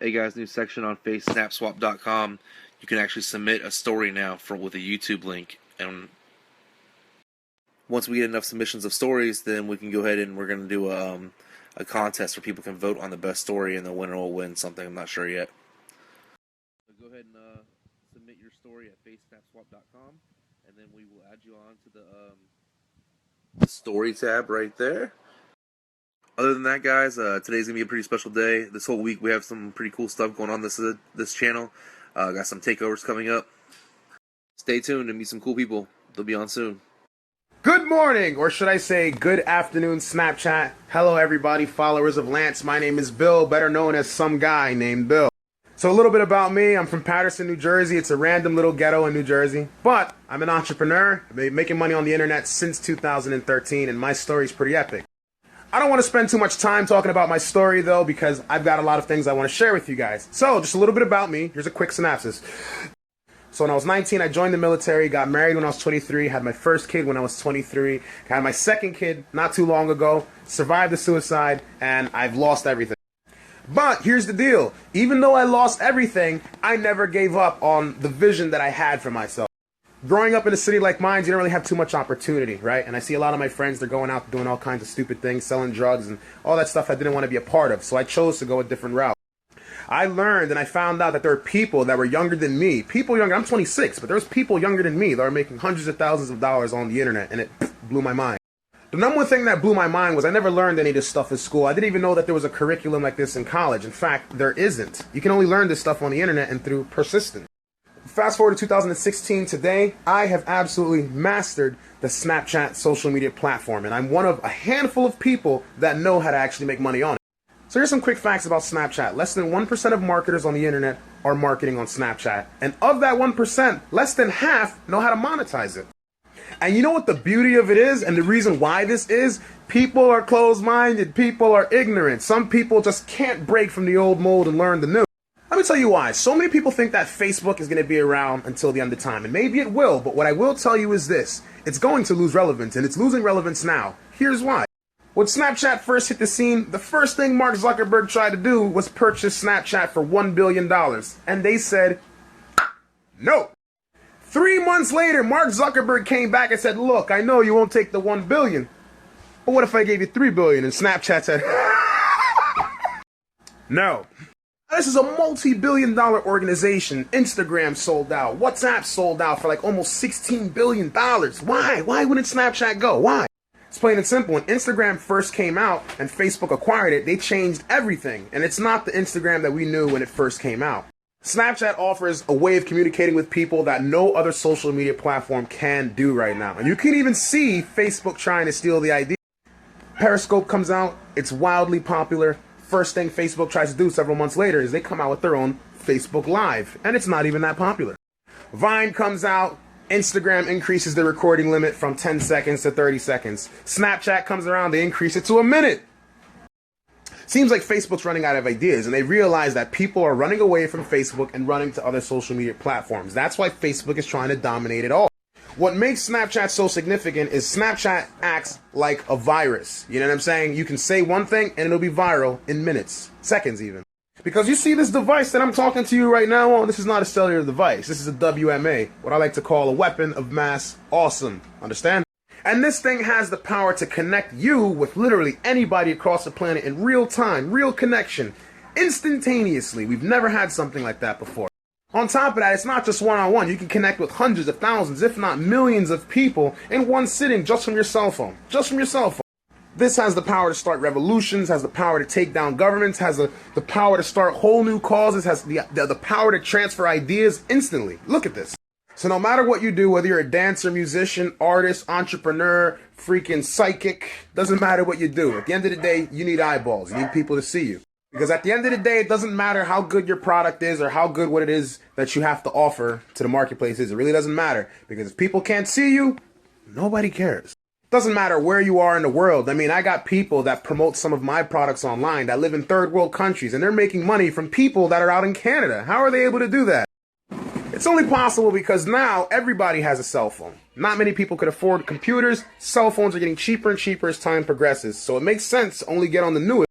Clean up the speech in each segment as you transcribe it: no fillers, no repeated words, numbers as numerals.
Hey guys, new section on FaceSnapSwap.com. You can actually submit a story now with a YouTube link, and once we get enough submissions of stories, then we can go ahead and we're going to do a contest where people can vote on the best story, and the winner will win something. I'm not sure yet. So go ahead and submit your story at FaceSnapSwap.com, and then we will add you on to the story tab right there. Other than that, guys, today's going to be a pretty special day. This whole week we have some pretty cool stuff going on this channel. Got some takeovers coming up. Stay tuned and meet some cool people. They'll be on soon. Good morning, or should I say good afternoon, Snapchat. Hello, everybody, followers of Lance. My name is Bill, better known as some guy named Bill. So a little bit about me. I'm from Paterson, New Jersey. It's a random little ghetto in New Jersey. But I'm an entrepreneur. I've been making money on the internet since 2013, and my story's pretty epic. I don't want to spend too much time talking about my story, though, because I've got a lot of things I want to share with you guys. So, just a little bit about me. Here's a quick synopsis. So when I was 19, I joined the military, got married when I was 23, had my first kid when I was 23, had my second kid not too long ago, survived the suicide, and I've lost everything. But here's the deal. Even though I lost everything, I never gave up on the vision that I had for myself. Growing up in a city like mine, you don't really have too much opportunity, right? And I see a lot of my friends, they're going out doing all kinds of stupid things, selling drugs and all that stuff I didn't want to be a part of. So I chose to go a different route. I learned and I found out that there are people that were younger than me. People younger, I'm 26, but there's people younger than me that are making hundreds of thousands of dollars on the internet, and it blew my mind. The number one thing that blew my mind was I never learned any of this stuff in school. I didn't even know that there was a curriculum like this in college. In fact, there isn't. You can only learn this stuff on the internet and through persistence. Fast forward to 2016 today, I have absolutely mastered the Snapchat social media platform, and I'm one of a handful of people that know how to actually make money on it. So here's some quick facts about Snapchat. Less than 1% of marketers on the internet are marketing on Snapchat. And of that 1%, less than half know how to monetize it. And you know what the beauty of it is, and the reason why this is? People are closed-minded, people are ignorant. Some people just can't break from the old mold and learn the new. Let me tell you why. So many people think that Facebook is going to be around until the end of time, and maybe it will, but what I will tell you is this. It's going to lose relevance, and it's losing relevance now. Here's why. When Snapchat first hit the scene, the first thing Mark Zuckerberg tried to do was purchase Snapchat for $1 billion, and they said, no. 3 months later, Mark Zuckerberg came back and said, look, I know you won't take the $1 billion, but what if I gave you $3 billion? And Snapchat said, no. This is a multi-billion dollar organization. Instagram sold out. WhatsApp sold out for like almost $16 billion. Why? Why wouldn't Snapchat go? Why? It's plain and simple. When Instagram first came out and Facebook acquired it, they changed everything. And it's not the Instagram that we knew when it first came out. Snapchat offers a way of communicating with people that no other social media platform can do right now. And you can even see Facebook trying to steal the idea. Periscope comes out. It's wildly popular. First thing Facebook tries to do several months later is they come out with their own Facebook Live, and it's not even that popular. Vine comes out, Instagram increases the recording limit from 10 seconds to 30 seconds. Snapchat comes around, they increase it to a minute. Seems like Facebook's running out of ideas, and they realize that people are running away from Facebook and running to other social media platforms. That's why Facebook is trying to dominate it all. What makes Snapchat so significant is Snapchat acts like a virus. You know what I'm saying? You can say one thing and it'll be viral in minutes, seconds even. Because you see this device that I'm talking to you right now on, this is not a cellular device. This is a WMA, what I like to call a weapon of mass awesome. Understand? And this thing has the power to connect you with literally anybody across the planet in real time, real connection, instantaneously. We've never had something like that before. On top of that, it's not just one-on-one. You can connect with hundreds of thousands, if not millions of people in one sitting just from your cell phone. Just from your cell phone. This has the power to start revolutions, has the power to take down governments, has the power to start whole new causes, has the power to transfer ideas instantly. Look at this. So no matter what you do, whether you're a dancer, musician, artist, entrepreneur, freaking psychic, doesn't matter what you do. At the end of the day, you need eyeballs. You need people to see you. Because at the end of the day, it doesn't matter how good your product is or how good what it is that you have to offer to the marketplace is. It really doesn't matter. Because if people can't see you, nobody cares. It doesn't matter where you are in the world. I mean, I got people that promote some of my products online that live in third world countries, and they're making money from people that are out in Canada. How are they able to do that? It's only possible because now everybody has a cell phone. Not many people could afford computers. Cell phones are getting cheaper and cheaper as time progresses. So it makes sense to only get on the newest.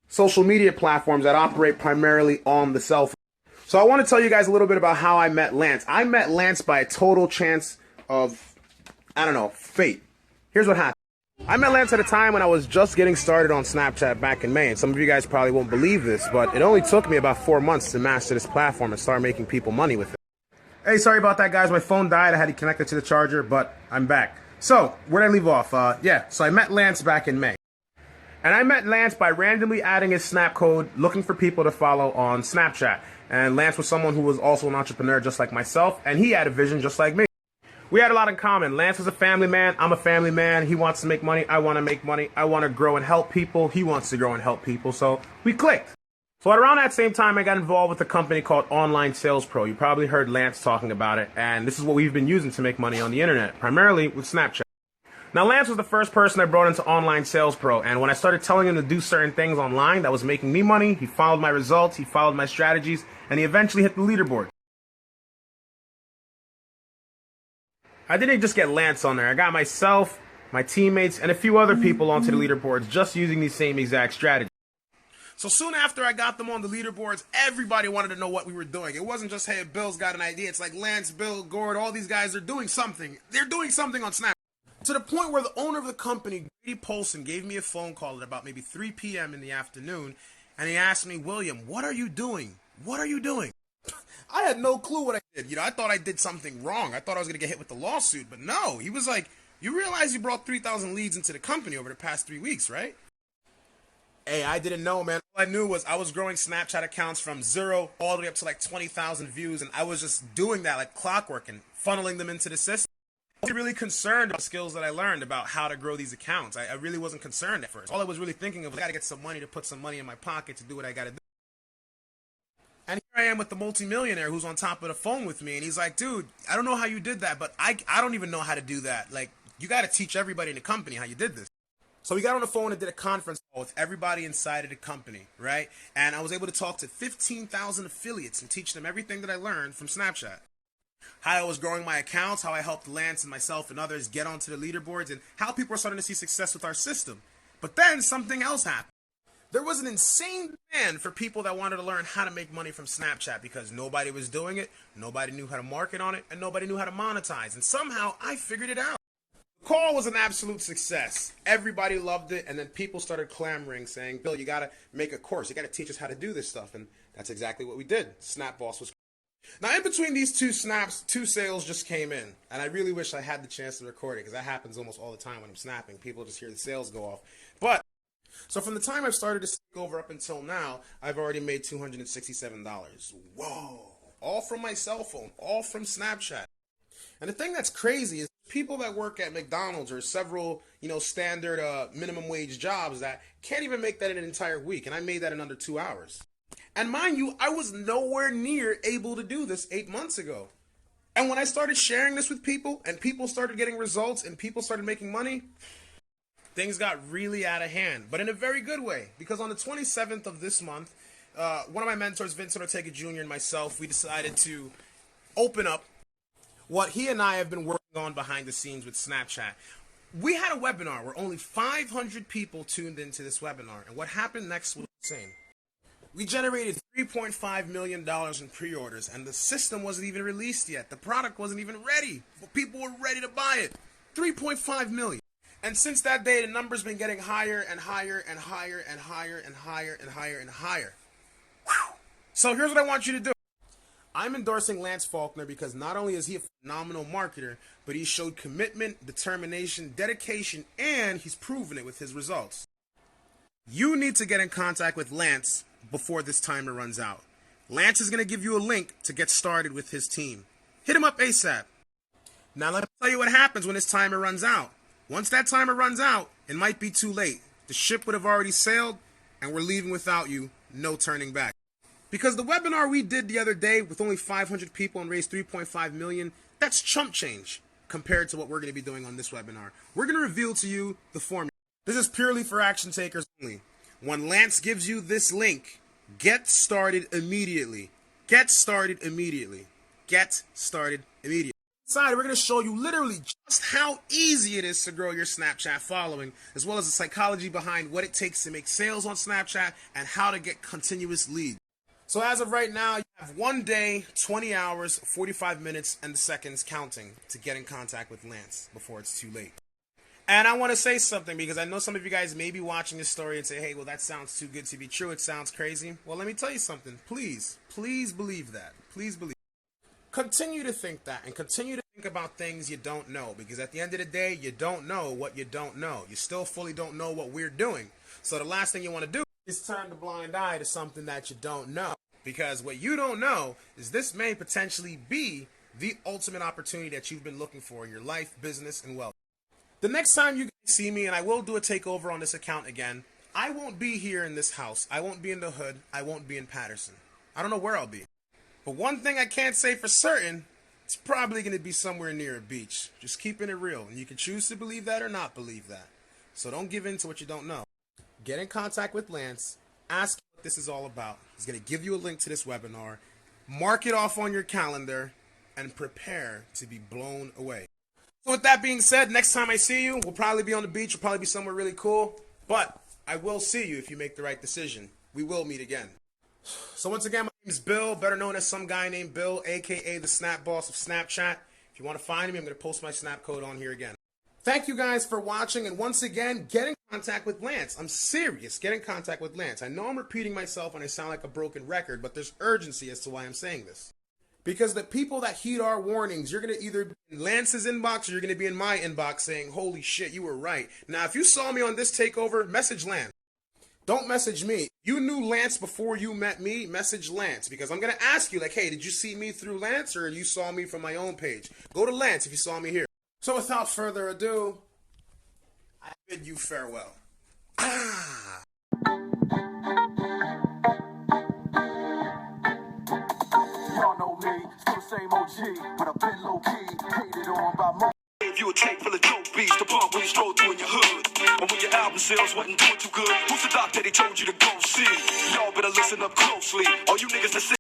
social media platforms that operate primarily on the cell phone. So I want to tell you guys a little bit about how I met Lance. I met Lance by a total chance of, I don't know, fate. Here's what happened. I met Lance at a time when I was just getting started on Snapchat back in May. And some of you guys probably won't believe this, but it only took me about 4 months to master this platform and start making people money with it. Hey, sorry about that, guys. My phone died. I had to connect it to the charger, but I'm back. So, where did I leave off? So I met Lance back in May. And I met Lance by randomly adding his Snap code, looking for people to follow on Snapchat. And Lance was someone who was also an entrepreneur just like myself, and he had a vision just like me. We had a lot in common. Lance was a family man. I'm a family man. He wants to make money. I want to make money. I want to grow and help people. He wants to grow and help people. So we clicked. So at around that same time, I got involved with a company called Online Sales Pro. You probably heard Lance talking about it. And this is what we've been using to make money on the internet, primarily with Snapchat. Now, Lance was the first person I brought into Online Sales Pro, and when I started telling him to do certain things online that was making me money, he followed my results, he followed my strategies, and he eventually hit the leaderboard. I didn't just get Lance on there. I got myself, my teammates, and a few other people onto the leaderboards just using these same exact strategies. So soon after I got them on the leaderboards, everybody wanted to know what we were doing. It wasn't just, hey, Bill's got an idea. It's like Lance, Bill, Gord, all these guys are doing something. They're doing something on Snapchat. To the point where the owner of the company, Grady Polson, gave me a phone call at about maybe 3 p.m. in the afternoon, and he asked me, William, what are you doing? What are you doing? I had no clue what I did. I thought I did something wrong. I thought I was going to get hit with the lawsuit, but no. He was like, you realize you brought 3,000 leads into the company over the past 3 weeks, right? Hey, I didn't know, man. All I knew was I was growing Snapchat accounts from 0 all the way up to like 20,000 views, and I was just doing that like clockwork and funneling them into the system. I wasn't really concerned about the skills that I learned about how to grow these accounts. I really wasn't concerned at first. All I was really thinking of was I gotta get some money to put some money in my pocket to do what I gotta do. And here I am with the multimillionaire who's on top of the phone with me, and he's like, dude, I don't know how you did that, but I don't even know how to do that. Like, you gotta teach everybody in the company how you did this. So we got on the phone and did a conference call with everybody inside of the company, right? And I was able to talk to 15,000 affiliates and teach them everything that I learned from Snapchat. How I was growing my accounts, how I helped Lance and myself and others get onto the leaderboards, and how people are starting to see success with our system. But then something else happened. There was an insane demand for people that wanted to learn how to make money from Snapchat because nobody was doing it, nobody knew how to market on it, and nobody knew how to monetize. And somehow I figured it out. The call was an absolute success. Everybody loved it, and then people started clamoring saying, Bill, you gotta make a course. You gotta teach us how to do this stuff. And that's exactly what we did. Snapboss was. Now, in between these two snaps, 2 sales just came in, and I really wish I had the chance to record it because that happens almost all the time when I'm snapping. People just hear the sales go off. But, so from the time I've started to stick over up until now, I've already made $267. Whoa. All from my cell phone, all from Snapchat. And the thing that's crazy is people that work at McDonald's or several, standard minimum wage jobs that can't even make that in an entire week, and I made that in under 2 hours. And mind you, I was nowhere near able to do this 8 months ago. And when I started sharing this with people, and people started getting results, and people started making money, things got really out of hand. But in a very good way. Because on the 27th of this month, one of my mentors, Vincent Ortega Jr. and myself, we decided to open up what he and I have been working on behind the scenes with Snapchat. We had a webinar where only 500 people tuned into this webinar. And what happened next was insane. We generated $3.5 million in pre-orders, and the system wasn't even released yet. The product wasn't even ready, but people were ready to buy it. $3.5 million. And since that day, the number's been getting higher and higher and higher and higher and higher and higher and higher. Whew. So here's what I want you to do. I'm endorsing Lance Faulkner because not only is he a phenomenal marketer, but he showed commitment, determination, dedication, and he's proven it with his results. You need to get in contact with Lance before this timer runs out. Lance is going to give you a link to get started with his team. Hit him up ASAP. Now let me tell you what happens when this timer runs out. Once that timer runs out, it might be too late. The ship would have already sailed, and we're leaving without you, no turning back. Because the webinar we did the other day with only 500 people and raised $3.5 million, that's chump change compared to what we're going to be doing on this webinar. We're going to reveal to you the formula. This is purely for action takers only. When Lance gives you this link, get started immediately. Get started immediately. Get started immediately. We're going to show you literally just how easy it is to grow your Snapchat following, as well as the psychology behind what it takes to make sales on Snapchat and how to get continuous leads. So as of right now, you have 1 day, 20 hours, 45 minutes, and the seconds counting to get in contact with Lance before it's too late. And I want to say something because I know some of you guys may be watching this story and say, hey, well, that sounds too good to be true. It sounds crazy. Well, let me tell you something. Please believe that. Please believe. Continue to think that and continue to think about things you don't know, because at the end of the day, you don't know what you don't know. You still fully don't know what we're doing. So the last thing you want to do is turn the blind eye to something that you don't know, because what you don't know is this may potentially be the ultimate opportunity that you've been looking for in your life, business, and wealth. The next time you guys see me, and I will do a takeover on this account again, I won't be here in this house. I won't be in the hood. I won't be in Patterson. I don't know where I'll be. But one thing I can't say for certain, it's probably going to be somewhere near a beach. Just keeping it real. And you can choose to believe that or not believe that. So don't give in to what you don't know. Get in contact with Lance. Ask him what this is all about. He's going to give you a link to this webinar. Mark it off on your calendar and prepare to be blown away. So with that being said, next time I see you, we'll probably be on the beach. We'll probably be somewhere really cool. But I will see you if you make the right decision. We will meet again. So once again, my name is Bill, better known as some guy named Bill, aka the Snap Boss of Snapchat. If you want to find me, I'm going to post my Snap code on here again. Thank you guys for watching, and once again, get in contact with Lance. I'm serious. Get in contact with Lance. I know I'm repeating myself and I sound like a broken record, but there's urgency as to why I'm saying this. Because the people that heed our warnings, you're going to either be in Lance's inbox or you're going to be in my inbox saying, holy shit, you were right. Now, if you saw me on this takeover, message Lance. Don't message me. You knew Lance before you met me, message Lance. Because I'm going to ask you, like, hey, did you see me through Lance or you saw me from my own page? Go to Lance if you saw me here. So without further ado, I bid you farewell. Y'all know me, still the same OG, but I've been low-key, hated on by most. Gave you a tape full of dope beats to pump when you stroll through in your hood. And when your album sales wasn't doing too good, who's the doc that he told you to go see? Y'all better listen up closely. All you niggas that say